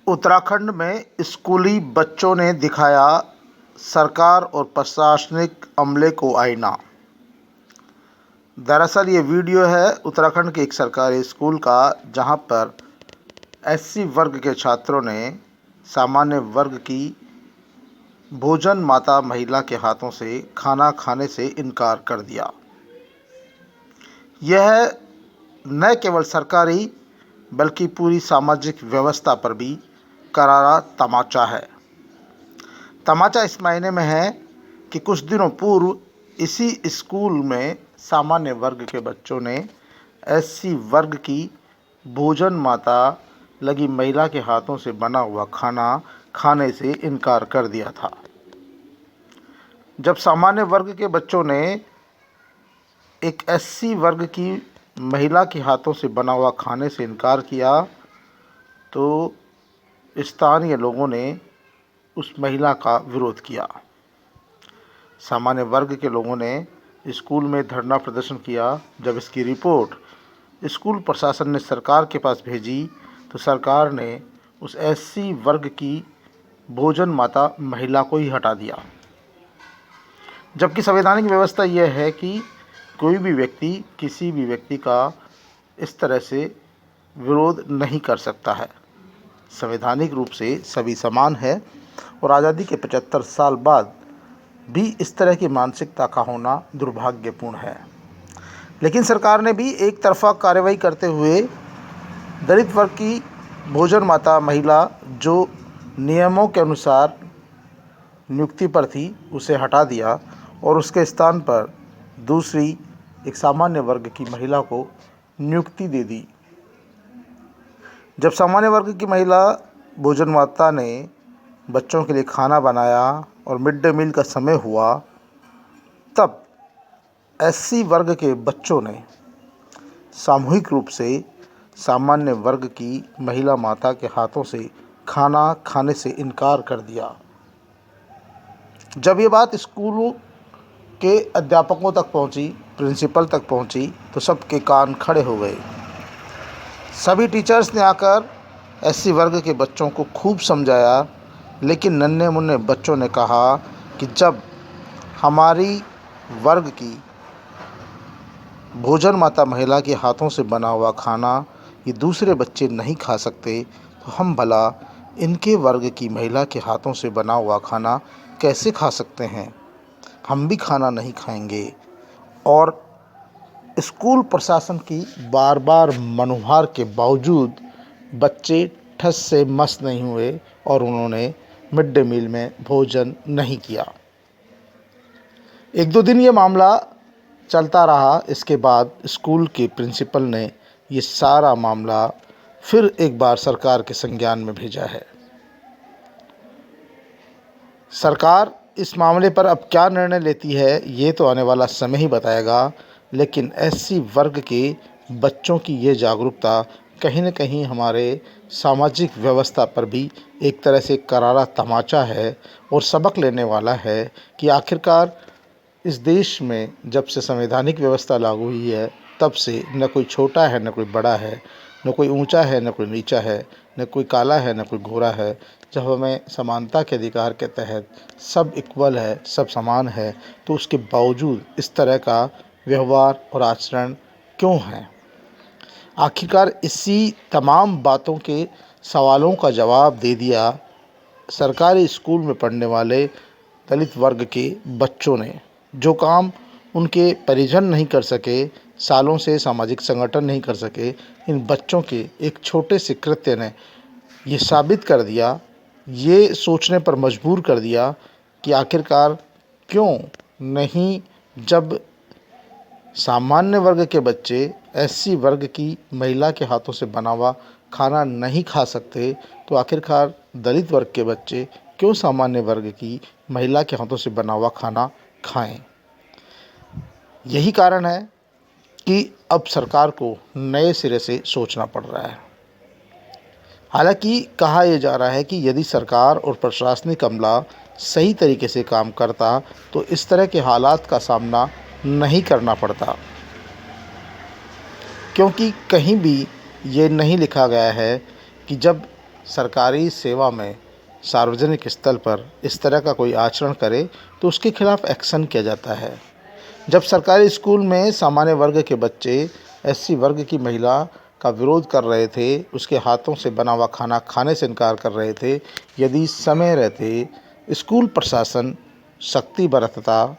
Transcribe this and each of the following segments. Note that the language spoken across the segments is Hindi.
उत्तराखंड में स्कूली बच्चों ने दिखाया सरकार और प्रशासनिक अमले को आईना। दरअसल ये वीडियो है उत्तराखंड के एक सरकारी स्कूल का, जहां पर एससी वर्ग के छात्रों ने सामान्य वर्ग की भोजन माता महिला के हाथों से खाना खाने से इनकार कर दिया। यह न केवल सरकारी बल्कि पूरी सामाजिक व्यवस्था पर भी करारा तमाचा है। तमाचा इस मायने में है कि कुछ दिनों पूर्व इसी स्कूल में सामान्य वर्ग के बच्चों ने एससी वर्ग की भोजन माता लगी महिला के हाथों से बना हुआ खाना खाने से इनकार कर दिया था। जब सामान्य वर्ग के बच्चों ने एक एससी वर्ग की महिला के हाथों से बना हुआ खाने से इनकार किया, तो स्थानीय लोगों ने उस महिला का विरोध किया। सामान्य वर्ग के लोगों ने स्कूल में धरना प्रदर्शन किया। जब इसकी रिपोर्ट स्कूल प्रशासन ने सरकार के पास भेजी, तो सरकार ने उस एससी वर्ग की भोजन माता महिला को ही हटा दिया। जबकि संवैधानिक व्यवस्था यह है कि कोई भी व्यक्ति किसी भी व्यक्ति का इस तरह से विरोध नहीं कर सकता है। संवैधानिक रूप से सभी समान है और आज़ादी के 75 साल बाद भी इस तरह की मानसिकता का होना दुर्भाग्यपूर्ण है। लेकिन सरकार ने भी एक तरफा कार्रवाई करते हुए दलित वर्ग की भोजन माता महिला जो नियमों के अनुसार नियुक्ति पर थी, उसे हटा दिया और उसके स्थान पर दूसरी एक सामान्य वर्ग की महिला को नियुक्ति दे दी। जब सामान्य वर्ग की महिला भोजन माता ने बच्चों के लिए खाना बनाया और मिड डे मील का समय हुआ, तब एससी वर्ग के बच्चों ने सामूहिक रूप से सामान्य वर्ग की महिला माता के हाथों से खाना खाने से इनकार कर दिया। जब ये बात स्कूलों के अध्यापकों तक पहुंची, प्रिंसिपल तक पहुंची, तो सबके कान खड़े हो गए। सभी टीचर्स ने आकर एससी वर्ग के बच्चों को खूब समझाया, लेकिन नन्हे मुन्ने बच्चों ने कहा कि जब हमारी वर्ग की भोजन माता महिला के हाथों से बना हुआ खाना ये दूसरे बच्चे नहीं खा सकते, तो हम भला इनके वर्ग की महिला के हाथों से बना हुआ खाना कैसे खा सकते हैं। हम भी खाना नहीं खाएंगे। और स्कूल प्रशासन की बार बार मनुहार के बावजूद बच्चे ठस से मस नहीं हुए और उन्होंने मिड डे मील में भोजन नहीं किया। एक दो दिन ये मामला चलता रहा। इसके बाद स्कूल के प्रिंसिपल ने ये सारा मामला फिर एक बार सरकार के संज्ञान में भेजा है। सरकार इस मामले पर अब क्या निर्णय लेती है, ये तो आने वाला समय ही बताएगा। लेकिन एससी वर्ग के बच्चों की ये जागरूकता कहीं न कहीं हमारे सामाजिक व्यवस्था पर भी एक तरह से करारा तमाचा है और सबक लेने वाला है कि आखिरकार इस देश में जब से संवैधानिक व्यवस्था लागू हुई है, तब से न कोई छोटा है न कोई बड़ा है, न कोई ऊंचा है न कोई नीचा है, न कोई काला है न कोई गोरा है। जब हमें समानता के अधिकार के तहत सब इक्वल है, सब समान है, तो उसके बावजूद इस तरह का व्यवहार और आचरण क्यों है। आखिरकार इसी तमाम बातों के सवालों का जवाब दे दिया सरकारी स्कूल में पढ़ने वाले दलित वर्ग के बच्चों ने। जो काम उनके परिजन नहीं कर सके, सालों से सामाजिक संगठन नहीं कर सके, इन बच्चों के एक छोटे से कृत्य ने ये साबित कर दिया, ये सोचने पर मजबूर कर दिया कि आखिरकार क्यों नहीं, जब सामान्य वर्ग के बच्चे एससी वर्ग की महिला के हाथों से बना हुआ खाना नहीं खा सकते, तो आखिरकार दलित वर्ग के बच्चे क्यों सामान्य वर्ग की महिला के हाथों से बना हुआ खाना खाएं। यही कारण है कि अब सरकार को नए सिरे से सोचना पड़ रहा है। हालांकि कहा यह जा रहा है कि यदि सरकार और प्रशासनिक अमला सही तरीके से काम करता, तो इस तरह के हालात का सामना नहीं करना पड़ता, क्योंकि कहीं भी ये नहीं लिखा गया है कि जब सरकारी सेवा में सार्वजनिक स्थल पर इस तरह का कोई आचरण करे तो उसके खिलाफ एक्शन किया जाता है। जब सरकारी स्कूल में सामान्य वर्ग के बच्चे एससी वर्ग की महिला का विरोध कर रहे थे, उसके हाथों से बना हुआ खाना खाने से इनकार कर रहे थे, यदि समय रहते स्कूल प्रशासन सख्ती बरतता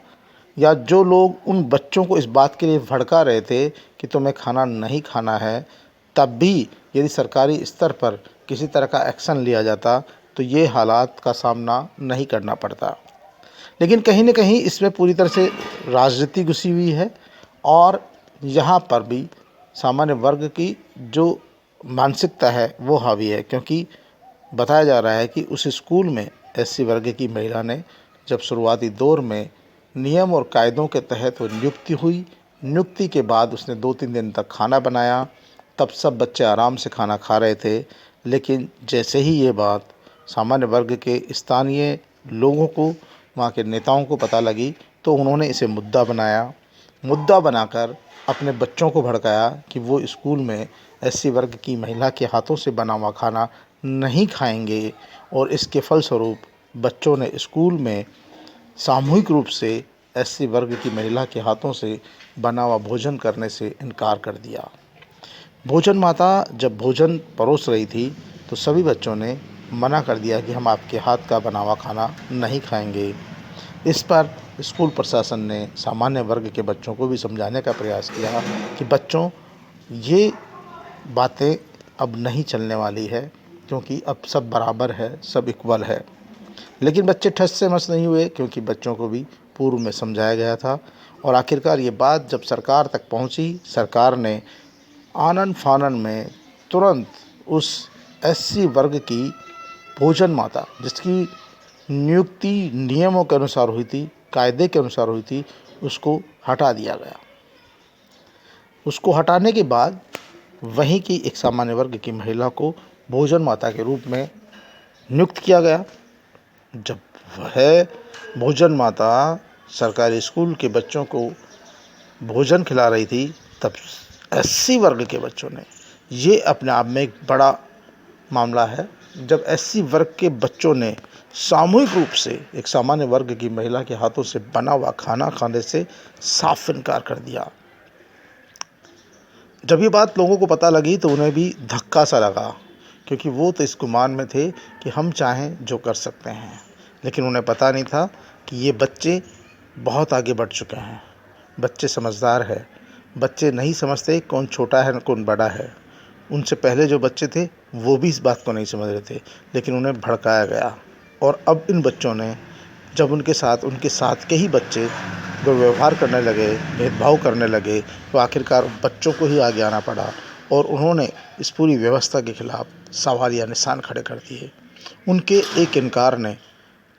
या जो लोग उन बच्चों को इस बात के लिए भड़का रहे थे कि तुम्हें खाना नहीं खाना है, तब भी यदि सरकारी स्तर पर किसी तरह का एक्शन लिया जाता तो ये हालात का सामना नहीं करना पड़ता। लेकिन कहीं न कहीं इसमें पूरी तरह से राजनीति घुसी हुई है और यहाँ पर भी सामान्य वर्ग की जो मानसिकता है वो हावी है, क्योंकि बताया जा रहा है कि उस स्कूल में एससी वर्ग की महिला ने जब शुरुआती दौर में नियम और कायदों के तहत वो नियुक्ति हुई, नियुक्ति के बाद उसने 2-3 दिन तक खाना बनाया, तब सब बच्चे आराम से खाना खा रहे थे। लेकिन जैसे ही ये बात सामान्य वर्ग के स्थानीय लोगों को, वहाँ के नेताओं को पता लगी तो उन्होंने इसे मुद्दा बनाया। मुद्दा बनाकर अपने बच्चों को भड़काया कि वो स्कूल में एससी वर्ग की महिला के हाथों से बना हुआ खाना नहीं खाएंगे और इसके फलस्वरूप बच्चों ने स्कूल में सामूहिक रूप से एससी वर्ग की महिला के हाथों से बना हुआ भोजन करने से इनकार कर दिया। भोजन माता जब भोजन परोस रही थी तो सभी बच्चों ने मना कर दिया कि हम आपके हाथ का बना हुआ खाना नहीं खाएंगे। इस पर स्कूल प्रशासन ने सामान्य वर्ग के बच्चों को भी समझाने का प्रयास किया कि बच्चों, ये बातें अब नहीं चलने वाली है, क्योंकि अब सब बराबर है, सब इक्वल है। लेकिन बच्चे ठस से मस नहीं हुए, क्योंकि बच्चों को भी पूर्व में समझाया गया था और आखिरकार ये बात जब सरकार तक पहुंची, सरकार ने आनन फानन में तुरंत उस एससी वर्ग की भोजन माता, जिसकी नियुक्ति नियमों के अनुसार हुई थी, कायदे के अनुसार हुई थी, उसको हटा दिया गया। उसको हटाने के बाद वहीं की एक सामान्य वर्ग की महिला को भोजन माता के रूप में नियुक्त किया गया। जब वह भोजन माता सरकारी स्कूल के बच्चों को भोजन खिला रही थी, तब एससी वर्ग के बच्चों ने, ये अपने आप में एक बड़ा मामला है, जब एससी वर्ग के बच्चों ने सामूहिक रूप से एक सामान्य वर्ग की महिला के हाथों से बना हुआ खाना खाने से साफ इनकार कर दिया। जब ये बात लोगों को पता लगी तो उन्हें भी धक्का सा लगा, क्योंकि वो तो इस गुमान में थे कि हम चाहें जो कर सकते हैं। लेकिन उन्हें पता नहीं था कि ये बच्चे बहुत आगे बढ़ चुके हैं। बच्चे समझदार हैं, बच्चे नहीं समझते कौन छोटा है कौन बड़ा है। उनसे पहले जो बच्चे थे वो भी इस बात को नहीं समझ रहे थे, लेकिन उन्हें भड़काया गया। और अब इन बच्चों ने, जब उनके साथ के ही बच्चे दुर्व्यवहार करने लगे, भेदभाव करने लगे, तो आखिरकार बच्चों को ही आगे आना पड़ा और उन्होंने इस पूरी व्यवस्था के खिलाफ सवाल या निशान खड़े कर दिए। उनके एक इनकार ने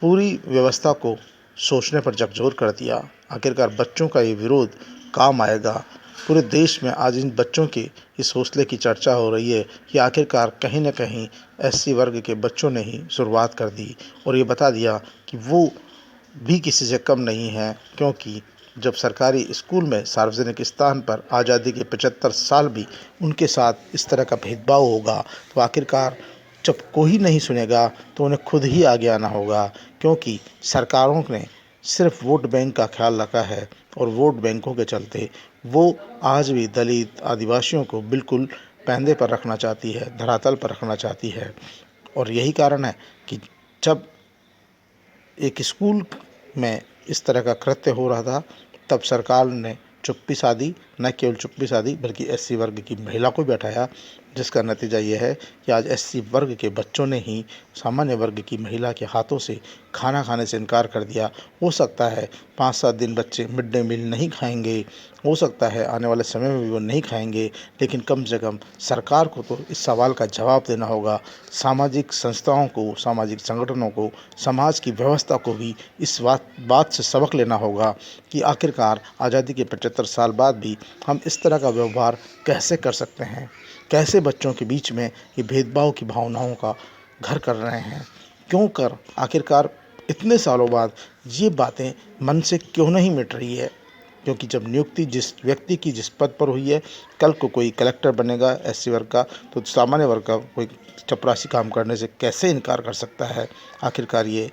पूरी व्यवस्था को सोचने पर झकझोर कर दिया। आखिरकार बच्चों का ये विरोध काम आएगा। पूरे देश में आज इन बच्चों के इस हौसले की चर्चा हो रही है कि आखिरकार कहीं न कहीं एससी वर्ग के बच्चों ने ही शुरुआत कर दी और ये बता दिया कि वो भी किसी से कम नहीं है, क्योंकि जब सरकारी स्कूल में सार्वजनिक स्थान पर आज़ादी के 75 साल भी उनके साथ इस तरह का भेदभाव होगा, तो आखिरकार जब कोई नहीं सुनेगा तो उन्हें खुद ही आगे आना होगा। क्योंकि सरकारों ने सिर्फ वोट बैंक का ख्याल रखा है और वोट बैंकों के चलते वो आज भी दलित आदिवासियों को बिल्कुल पैंदे पर रखना चाहती है, धरातल पर रखना चाहती है। और यही कारण है कि जब एक स्कूल में इस तरह का कृत्य हो रहा था, तब सरकार ने चुप्पी साधी, न केवल चुप्पी साधी बल्कि एससी वर्ग की महिला को बैठाया, जिसका नतीजा ये है कि आज एससी वर्ग के बच्चों ने ही सामान्य वर्ग की महिला के हाथों से खाना खाने से इनकार कर दिया। हो सकता है 5-7 दिन बच्चे मिड डे मील नहीं खाएंगे, हो सकता है आने वाले समय में भी वो नहीं खाएंगे, लेकिन कम से कम सरकार को तो इस सवाल का जवाब देना होगा। सामाजिक संस्थाओं को, सामाजिक संगठनों को, समाज की व्यवस्था को भी इस बात से सबक लेना होगा कि आखिरकार आज़ादी के 75 साल बाद भी हम इस तरह का व्यवहार कैसे कर सकते हैं, कैसे बच्चों के बीच में ये भेदभाव की भावनाओं का घर कर रहे हैं, क्यों कर आखिरकार इतने सालों बाद ये बातें मन से क्यों नहीं मिट रही है। क्योंकि जब नियुक्ति जिस व्यक्ति की जिस पद पर हुई है, कल को कोई कलेक्टर बनेगा एससी वर्ग का, तो सामान्य वर्ग का कोई चपरासी काम करने से कैसे इनकार कर सकता है। आखिरकार ये